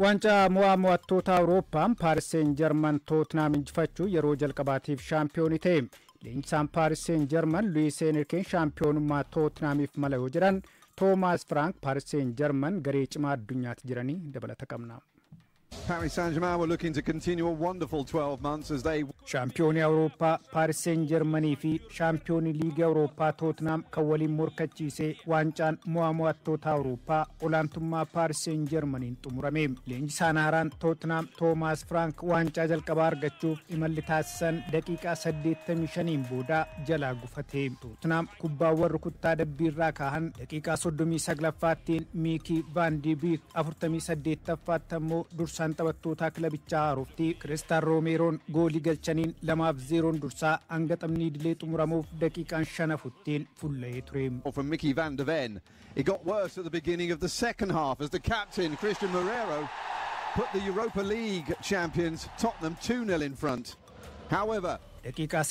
Wancaa mo'attoota Awurooppaan Paaris Saint-Germain Tottenham injifachuu yeroo jalqabaatiif shaampiyoonii ta'e. Leenjisaan Paaris Saint-Germain Luis Enrique shaampiyoonummaa Tottenhamiif mala yoo jedhan Thomas Frank Paaris Saint-Germain garee cimaa addunyaatti jiranii dabalata qabna. Paris Saint-Germain were looking to continue a wonderful 12 months as they Shaampiyoonii Awurooppaa Paaris Saint-Germainii fi shaampiyoonii liigii Awurooppaa Tottenham kan waliin morkachiisee waancaan mo'attoota Awurooppaa olaantummaa Paaris Saint-Germainiin xumurame. Leenjisaan haaraan Tottenham Thomas Frank waancaa jalqabaa argachuuf imalli taasisan daqiiqaa 85 booda jalaa gufate. Tottenham kubbaawwan rukuttaa dabbiirraa ka'an daqiiqaa 39ffaattiin Miikii Van de Beek 48ffaatti immoo dursaan taphattoota kilabichaa haaroftii Cristiano Romeroon goolii galchaniin 2-0 dursaa hanga taphni idilee xumuramuuf daqiiqaan 5 futtiin fuullee ture. From Mickey van der Ven, it got worse at the beginning of the second half as the captain Christian Moreira put the Europa League champions Tottenham 2-0 in front. However, daqiiqaa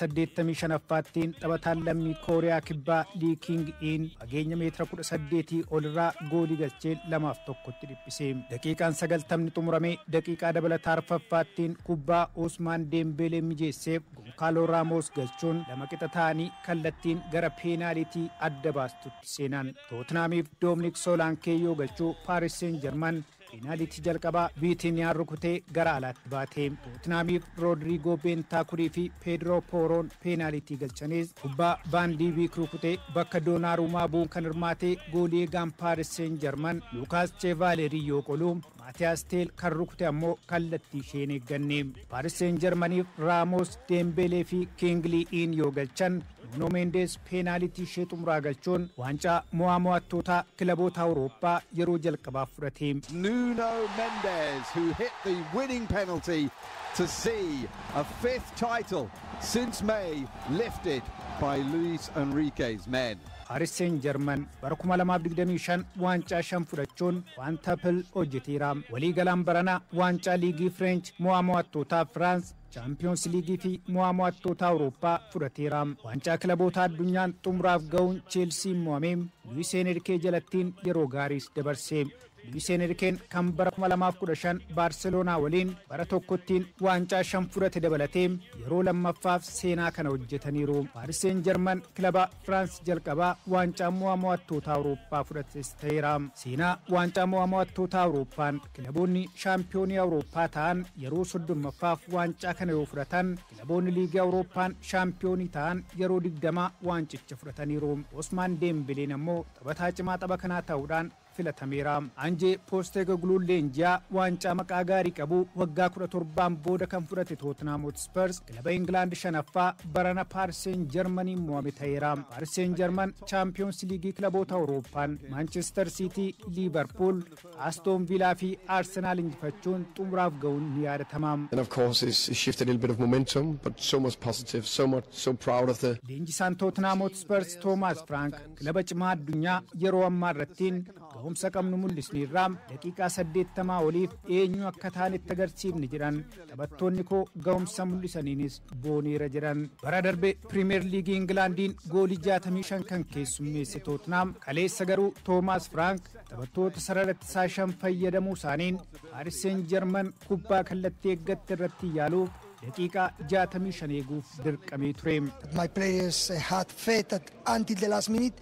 85ffaattiin taphataan lammii Kooriyaa Kibbaa Lee King-in fageenya meetira 18 olirraa goolii galchee 2-1tti dhiphise. Daqiiqaan 90 xumurame daqiiqaa dabalataa 4ffaattiin kubbaa Ousmane Dembele mijeesseef Goncalo Ramos galchuun lama qixa ta'anii kallattiin gara peenaalitii adda baastutti seenan. Tottenhamiif Dominic Solanke yoo galchuu Paris Saint-Germain peenaalitii jalqabaa Vitiniyaan rukutee gara alaatti baate. Tottenhamiif Rodrigo Bentancur fi Pedro Porron peenaalitii galchanis kubbaa Van de Beek rukutee bakka Donnarummaa bu'uun kan hirmaate goolii eegaan Paris Saint-Germain Lucas Chevalier yoo qolu Matthias Tel kan rukute ammoo kallattii isheen eegganne. Paris Saint-Germainiif Ramos, Dembele fi King-in yoo galchan Nuno Mendes peenaalitii ishee xumuraa galchuun waancaa mo'attoota kilaboota Awurooppaa yeroo jalqabaaf fudhate. Nuno Mendes, who hit the winning penalty to see a fifth title since May lifted by Luis Enrique's men. Paris Saint-Germain bara 2025 waancaa 5 fudhachuun waan taphil hojjeteera. Waliigalaan barana waancaa liigii French mo'attoota France Champions League fi mo'attoota Awurooppaa fudhateera. Waancaa kilaboota addunyaan xumuraaf ga'uun Chelsea mo'amee Luis Enrique jalattiin yeroo gaariis dabarse. Luis Enrique kan bara 2015 Barcelona waliin bara tokkottiin waancaa 5 fudhate dabalatee yeroo lammaffaaf seenaa kana hojjetaniiru. Paris Saint-Germain kilaba France jalqabaa waancaa mo'attoota Awurooppaa fudhates ta'eera. Seenaa waancaa mo'attoota Awurooppaan kilaboonni shaampiyoonii Awurooppaa ta'an yeroo 30ffaaf waancaa kana yoo fudhatan kilaboonni liigii Awurooppaan shaampiyoonii ta'an yeroo 20 waancicha fudhataniiru. Ousmane Dembele ammoo taphataa cimaa tapha kanaa ta'uudhaan filatameera. Ange Postecoglou leenjiyaa waancaa maqaa gaarii qabu waggaa 17 booda kan fudhate Tottenham Hotspur kilaba England 5ffaa barana Paris Saint-Germain mo'ame ta'eera. Paris Saint-Germain Champions League kilaboota Awurooppaan Manchester City, Liverpool, Aston Villa fi Arsenal injifachuun xumuraaf ga'uun ni yaadatama. And of course it's shifted a little bit of momentum, but so much positive, so proud of the Leenjisaan Tottenham Hotspur Thomas Frank kilaba cimaa addunyaa yeroo ammaa irrattiin ga'umsa qabnu mul'isneerra daqiiqaa 80 oliif eenyu akka ta'anitti agarsiifne jedhan taphattoonni koo ga'umsa mul'isaniinis booneera jedhan. Bara darbe Premier League Englandiin goolii 65 kan keessummeesse Tottenham kaleessa garuu Thomas Frank taphattoota sarara isaa 5 fayyadamuu isaaniin Paris Saint-Germain kubbaa kallattii eeggatte irratti yaaluuf daqiiqaa 65 eeguuf dirqamee ture. My players had faith until the last minute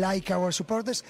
like our supporters.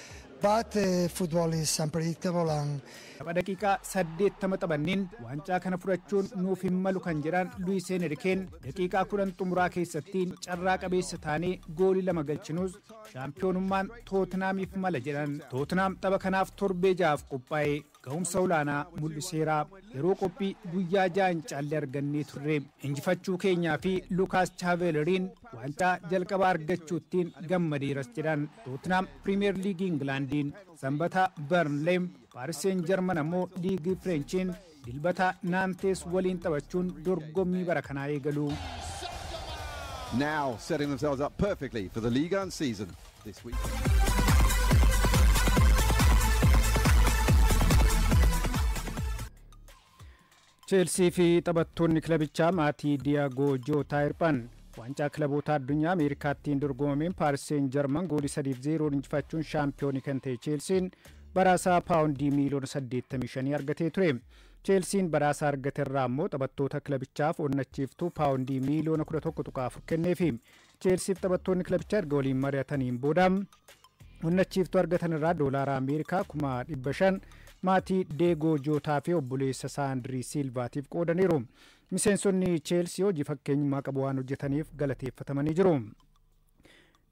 But football is unpredictable and tapha daqiiqaa 80 taphanniin waancaa kana fudhachuun nuuf hin malu kan jedhan Luis Enrique daqiiqaa 10 xumuraa keessattiin carraa qabeessa taanee goolii 2 galchinuus shaampiyoonummaan Tottenhamiif mala jedhan. Tottenham tapha kanaaf torbee 6 qophaa'ee ga'umsa olaanaa mul'iseera. Yeroo qophii guyyaa 6 caallee argannee turre. Injifachuu keenyaa fi Lucas Chevalieriin waancaa jalqabaa argachuuttiin gammadeeras jedhan. Tottenham Premier League Englandiin sanbata Burnley, Paris Saint-Germain ammoo liigii Frenchiin dilbata Nantes waliin taphachuun dorgommii bara kanaa eegalu. now setting themselves up perfectly for the Ligue 1 season this week. Chelsea fi taphattoonni kilabichaa maatii Diego Jota hirphan waancaa kilaboota addunyaa Ameerikaattiin dorgomameen Paris Saint-Germain goolii 3-0 injifachuun shaampiyoonii kan ta'e Chelsean badhaasa paawundii miiliyoona 85 argatee ture. Cheelsiin badhaasa argate irraa immoo taphattoota kilabichaaf onnachiiftuu paawundii miiliyoona 11.4 kenneefi. Cheelsiif taphattoonni kilabichaa erga waliin mari'ataniin booda onnachiiftuu argatan irraa doolaara Ameerikaa 500,000 maatii Deegoo Jootaa fi obboleessa isaa Andirii Silvaatiif qoodaniiru. Miseensonni Cheelsii hojii fakkeenyummaa qabu waan hojjetaniif galateeffatamanii jiru.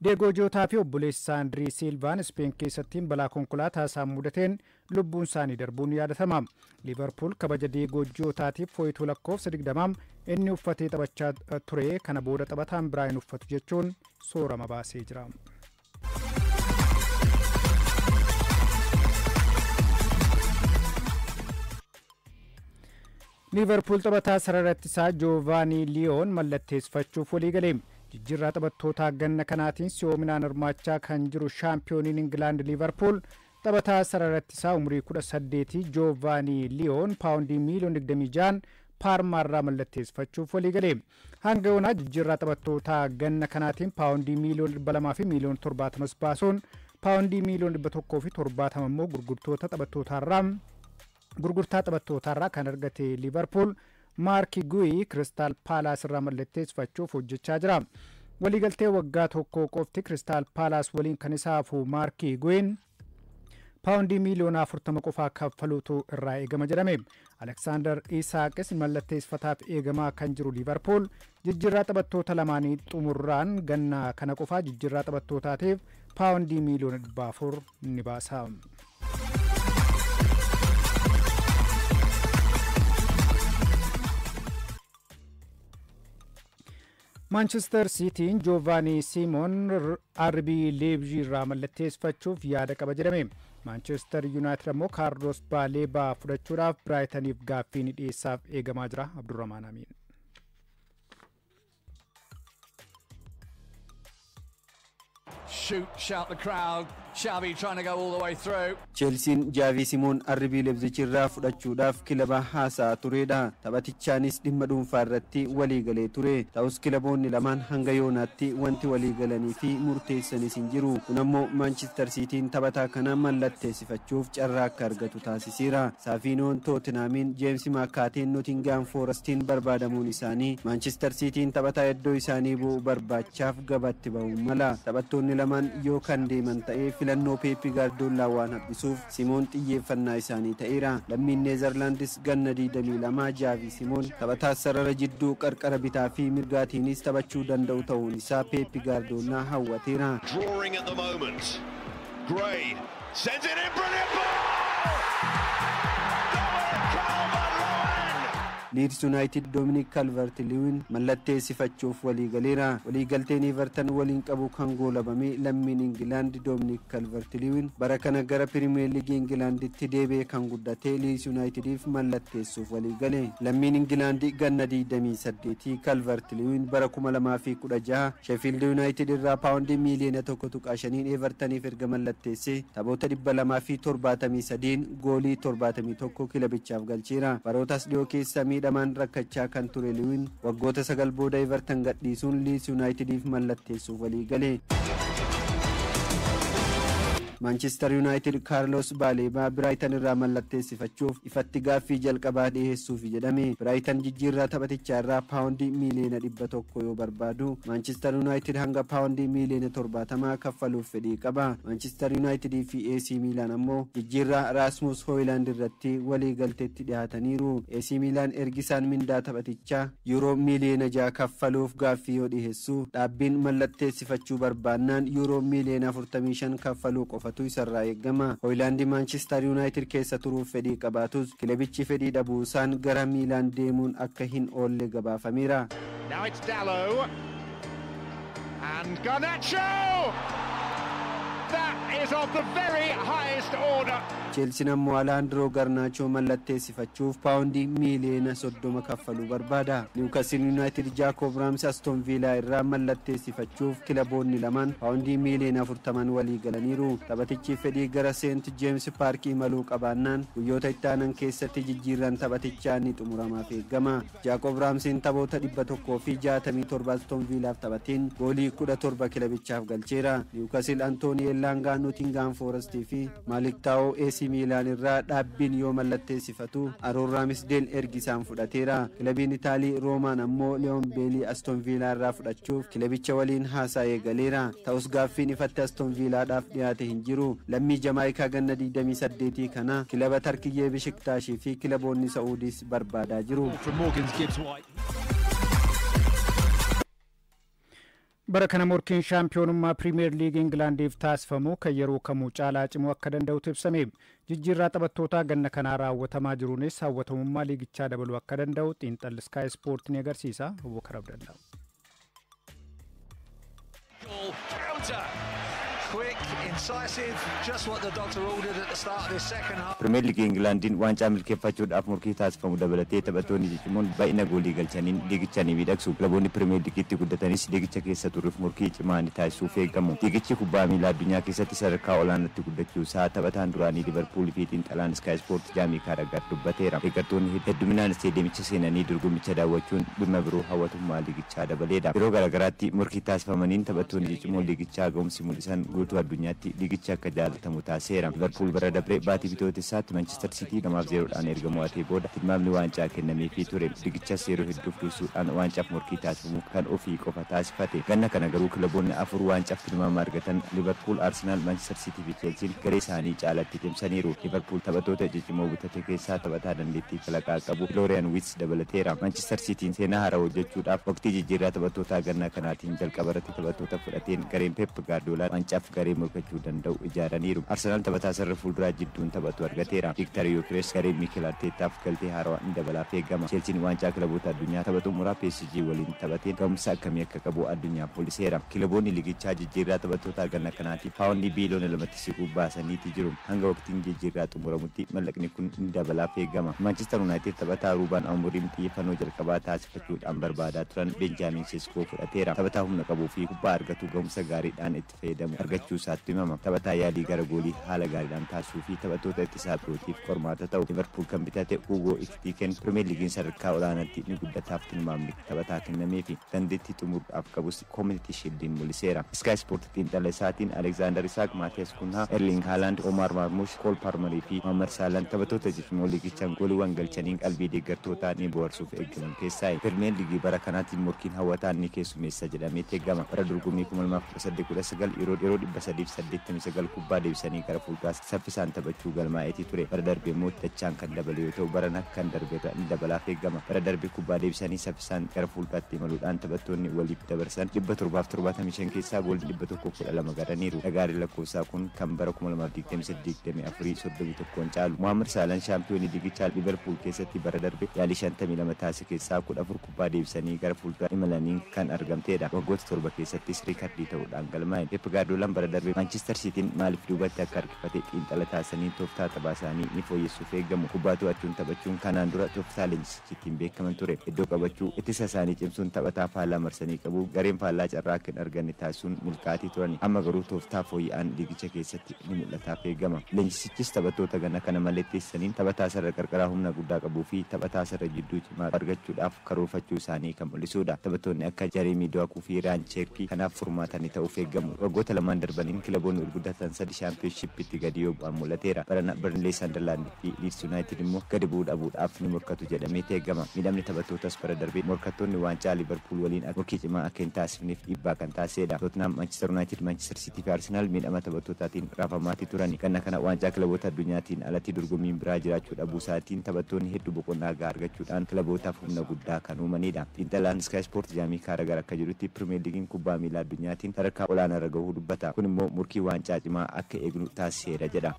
Deegoo Jootaa fi obboleessa isaa Andirii Silvaan Speen keessatti balaa konkolaataa isaan mudateen lubbuun isaanii darbuun yaadatama. Liverpool kabaja Deegoo Jootaatiif fooyituu lakkoofsa 20 inni uffatee taphachaa ture kana booda taphataan biraa hin uffatu jechuun soorama baasee jira. Liverpool taphataa sararatti isaa Giovanni Leon mallatteessifachuuf walii gale. Jijjiirraa taphattoota ganna kanaatiin si'oominaan hirmaachaa kan jiru shaampiyooniin Ingilaand Liverpool taphataa sararatti isaa umurii 18 Giovanni Leon paawundii miiliyoona 26 Paarmaarraa mallatteessifachuuf walii gale. Hanga yoonaa jijjiirraa taphattoota ganna kanaatiin paawundii miiliyoona 200 fi miiliyoona 70 baasuun paawundii miiliyoona 170 immoo gurgurtaa taphattootarraa kan argate Liverpool Maarki Guyi Crystal Palace irraa mallatteessifachuuf hojjechaa jira. Waliigaltee waggaa tokko qofti Crystal Palace waliin kan isaafu Maarki Guyin paawundii miiliyoona 40 qofaa kaffaluutu irraa eegama jedhame. Alexander Isaaqis mallatteessifataaf eegamaa kan jiru Liverpool jijjiirraa taphattoota lamaanii xumurraan ganna kana qofaa jijjiirraa taphattootaatiif paawundii miiliyoona 400 ni baasa. Manchester Cityin Giovanni Simon RB Leipzig irraa mallatteessifachuuf yaada qaba jedhame. Manchester United ammoo Carlos Baleba fudhachuudhaaf Brightonif gaaffii ni dhiyeessaaf eegamaa jira. Abdurrahman Amin. Shout the crowd. Xavi trying to go all the way through. Chelsea Javi Simon RB Leipzig irraa fudhachuudhaaf kilaba haasaa turedha. Taphatichaanis dhimma dhuunfaa irratti walii galee ture. Ta'us kilaboonni lamaan hanga yoonaatti wanti walii galanii fi murteessanis hin jiru. Kun ammoo Manchester Cityin taphataa kana mallatteessifachuuf carraa akka argatu taasiseera. Saafinoon Tottenhamiin James McCarthy'n Nottingham Forestiin barbaadamuun isaanii Manchester Cityin taphataa iddoo isaanii bu'u barbaachaaf gabaatti ba'uu mala. Taphattoonni lamaan yoo kan deeman ta'ee filannoo Pep Guardiola waan hambisuuf Simon xiyyeeffannaa isaanii ta'eera. Lammiin Neezerlaandis ganna 22 Javi Simon taphataa sarara jidduu qarqara bitaa fi mirgaatiinis taphachuu danda'u ta'uun isaa Pep Guardiola hawwateera. Drawing at the moment. Gray sends it in, brilliant ball! Leeds United Dominic Calvert-Lewin mallatteessifachuuf walii galeera. Waliigalteen Everton waliin qabu kan goolabame lammiin England Dominic Calvert-Lewin bara kana gara Premier League Englanditti deebi'ee kan guddate Leeds Unitediif mallatteessuuf walii gale. Lammiin England ganna 28 Calvert-Lewin bara 2016 Sheffield United irraa paawundii miiliyoona 1.5 Evertoniif erga mallatteesse taphoota 273 goolii 71 kilabichaaf galcheera. Barootas dhiyoo keessa miidhamaan rakkachaa kan ture Lewin waggoota 9 booda Everton gadhiisuun Leeds Unitediif mallatteessuuf walii gale. Manchester United Carlos Baleba Brighton irraa mallatteessifachuuf ifatti gaaffii jalqabaa dhiyeessuuf jedhame. Brighton jijjiirraa taphatichaa irraa paawundii miiliyoona 100 yoo barbaadu Manchester United hanga paawundii miiliyoona 70 kaffaluuf fedhii qaba. Manchester United fi AC Milan ammoo jijjiirraa Rasmus Hojlund irratti walii galteetti dhiyaataniiru. AC Milan ergisaan mindaa taphatichaa Euro miiliyoona 6 kaffaluuf gaaffii yoo dhiyeessu dhaabbiin mallatteessifachuu barbaannaan Euro miiliyoona 45 kaffaluu qofa isarraa eegama. Hojlund Manchester United keessa turuuf fedhii qabaatus kilabichi fedhii dhabuusaan gara Milan deemuun akka hin oolle gabaafameera. Now it's Dalot and Garnacho. That is of the very highest order. Chelsea ammoo Alejandro Garnacho mallatteessifachuuf paawundii miiliyoona 30 kaffaluu barbaada. Newcastle United Jacob Ramsey Aston Villa irraa mallatteessifachuuf kilaboonni lamaan paawundii miiliyoona 40 walii galaniiru. Taphatichi fedhii gara St James Park imaluu qabaannaan guyyoota itti aanan keessatti jijjiirraan taphatichaa ni xumuramaaf eegama. Jacob Ramsey taphoota 167 Aston Villaaf taphateen goolii 17 kilabichaaf galcheera. Newcastle Anthony Elanga Nottingham Forest fi Malik Tao AC AC Milan irraa dhaabbiin yoo mallatteessifatu Aroon Ramsdale ergisaan fudhateera. Kilabiin Itaalii Roomaan ammoo Leon Bailey Aston Villa irraa fudhachuuf kilabicha waliin haasaa eegaleera. Ta'us gaaffiin ifatti Aston Villaadhaaf dhiyaate hin jiru. Lammii Jamaayikaa ganna 28 kana kilaba Tarkiyyee Bishiktaashii fi kilaboonni Saa'udiis barbaadaa jiru. bara kana morkiin shaampiyoonummaa Premier League Englandiif taasifamu kan yeroo kamuu caalaa cimuu akka danda'utu ibsame. Jijjiirraa taphattootaa ganna kanaa raawwatamaa jiruunis hawwatamummaa liigichaa dabaluu akka danda'u xiinxalli Sky Sport ni agarsiisa. Abubakar Abdallah. Quick, incisive, just what the doctor ordered at the start of this second half. Premier League Englandin waancaa milkeeffachuudhaaf morkii taasifamu dabalatee taphattoonni cicimoon baay'ina goolii galchaniin liigicha ni miidhagsu. Kilaboonni Premier Leaguetti guddatanis liigicha keessa turuuf morkii cimaa ni taasisuuf eegamu. Liigichi kubbaa miilaa addunyaa keessatti sadarkaa olaanaatti guddachuu isaa taphataan duraanii Liverpool fi xiinxalaan Sky Sport Jaamii Kaaragar dubbateera. Deeggartoonni hedduminaan isteediyeemicha seenanii dorgommicha daawwachuun dhimma biroo hawwatummaa liigichaa dabaleedha. Yeroo garaagaraatti morkii taasifamaniin taphattoonni cicimoon liigichaa ga'umsi mul'isan guutuu addunyaatti liigicha akka jaalatamu taasiseera. Liverpool bara dabree baatii bitootessaatti Manchester City 2-0dhaan erga mo'atee booda tilmaamni waancaa kennameefii ture. Liigichas yeroo hedduuf dursuudhaan waancaaf morkii taasifamu kan ofii qofa taasifate. Ganna kana garuu kilaboonni afur waancaaf tilmaama argatan Liverpool, Arsenal, Manchester City fi Chelsea garee isaanii caalatti cimsaniiru. Liverpool taphattoota ciccimoo bitate keessaa taphataa dandeettii kalaqaa qabu Florian Wirtz dabalateera. Manchester Cityin seenaa haaraa hojjechuudhaaf waqtii jijjiirraa taphattootaa ganna kanaatiin jalqabarratti taphattoota fudhateen gareen Pep Guardiola waancaaf garee morkachuu danda'u ijaaraniiru. Arsenal taphataa sarara fuulduraa jidduun taphatu argateera. Victor Gyökeres garee Mikel Artetaaf galtee haaraa ni dabalaaf eegama. Chelsea waancaa kilaboota addunyaa taphatu muraa PSG waliin taphateen ga'umsa akkamii akka qabu addunyaaf mul'iseera. Kilaboonni liigichaa jijjiirraa taphattootaa ganna kanaatiif paawundii biiliyoona 2 siquu baasaniiti jiru. Hanga waqtiin jijjiirraa xumuramutti mallaqni kun ni dabalaaf eegama. Manchester United taphataa Ruben Amorim xiyyeeffannoo jalqabaa taasifachuudhaan barbaadaa turan Benjamin Sesko fudhateera. Taphataa humna qabuu fi kubbaa argatu ga'umsa gaariidhaan itti fayyadamu argachuu isaatti himama. Taphataa yaalii gara goolii haala gaariidhaan taasisuu fi taphattoota ittisaa birootiif qormaata ta'u. Liverpool kan bitate Hugo Ekitike Premier Leaguein sadarkaa olaanaatti ni guddataaf tilmaamni taphataa kennamee fi dandeettii xumuruudhaaf qabus Community Shieldin mul'iseera. Sky Sport xiinxala isaatiin Alexander Isak, Matthias Cunha, Erling Haaland, Omar Marmush, Cole Palmer fi Mohamed Salah taphattoota ciccimoo liigichaan gooliiwwan galchaniin qalbii deeggartootaa ni bohaarsuuf eegaman keessaa. Premier League bara kanaatiin morkiin hawwataan ni keessummeessa jedhamee eegama. Bara dorgommii 2018-19 yeroo 389 kubbaa deebisanii gara fuulduraatti saffisaan taphachuu galmaa'eetii ture. Bara darbe immoo dachaan kan dabale yoo ta'u barana kan darbe ni dabalaaf eegama. Bara darbe kubbaa deebisanii saffisaan gara fuulduraatti imaluudhaan taphattoonni waliif dabarsan 775 keessaa goolii 112 galaniiru. Dhagaarii lakkoofsaa kun kan bara 2023-24 caalu. Mohamed Salah shaampiyoonii liigichaa Liverpool keessatti bara darbe yaalii 52 taasise keessaa 14 kubbaa deebisanii gara fuulduraatti imalaniin kan argamteedha. Waggoota 7 keessattis riikardii ta'uudhaan galmaa'e. Pep Guardiola bara darbe Manchester Cityin maaliif duubatti akka harkifate xiinxala taasisanii tooftaa taphaa isaanii ni fooyyessuuf eegamu. Kubbaa to'achuun taphachuun kanaan dura tooftaa leenjisichiitiin beekaman ture. Iddoo qabachuu ittisa isaanii cimsuun taphataa faallaa marsanii qabu gareen faallaa carraa akka hin arganne taasisuun milkaatii turani. Amma garuu tooftaa fooyya'aan liigicha keessatti ni mul'ataaf eegama. Leenjisichis taphattoota ganna kana mallatteessaniin taphataa sarara qarqaraa humna guddaa qabuu fi taphataa sarara jidduu cimaa argachuudhaaf karoorfachuu isaanii kan mul'isudha. Taphattoonni akka Jeremy Doku fi Ryan Cherki kanaaf furmaatanii ta'uuf eegamu. Waggoota lamaan darbaniin kilaboonni gurguddatan 3 shaampiyoonshipitti gadi bu'an mul'ateera. Barana Burnley, Sunderland fi Leeds United immoo gadi bu'uudhaaf ni morkatu jedhamee eegama. Miidhamni taphattootas bara darbee morkattoonni waancaa Liverpool waliin morkii cimaa akka hin taasifneef dhiibbaa kan taasisedha. Tottenham, Manchester United, Manchester City fi Arsenal miidhama taphattootaatiin raafamaatii turani. Ganna kana waancaa kilaboota addunyaatiin alatti dorgommiin biraa jiraachuu dhabuu isaatiin taphattoonni hedduu boqonnaa gahaa argachuudhaan kilabootaaf humna guddaa kan uumanidha. Xiinxalaan Sky Sport Jaamii Kaaragar akka jedhutti Premier Leaguein kubbaa miilaa addunyaatiin sadarkaa olaanaa irra gahuu dubbata. Kun immoo morkii waancaa cimaa akka eegnu taasiseera jedha.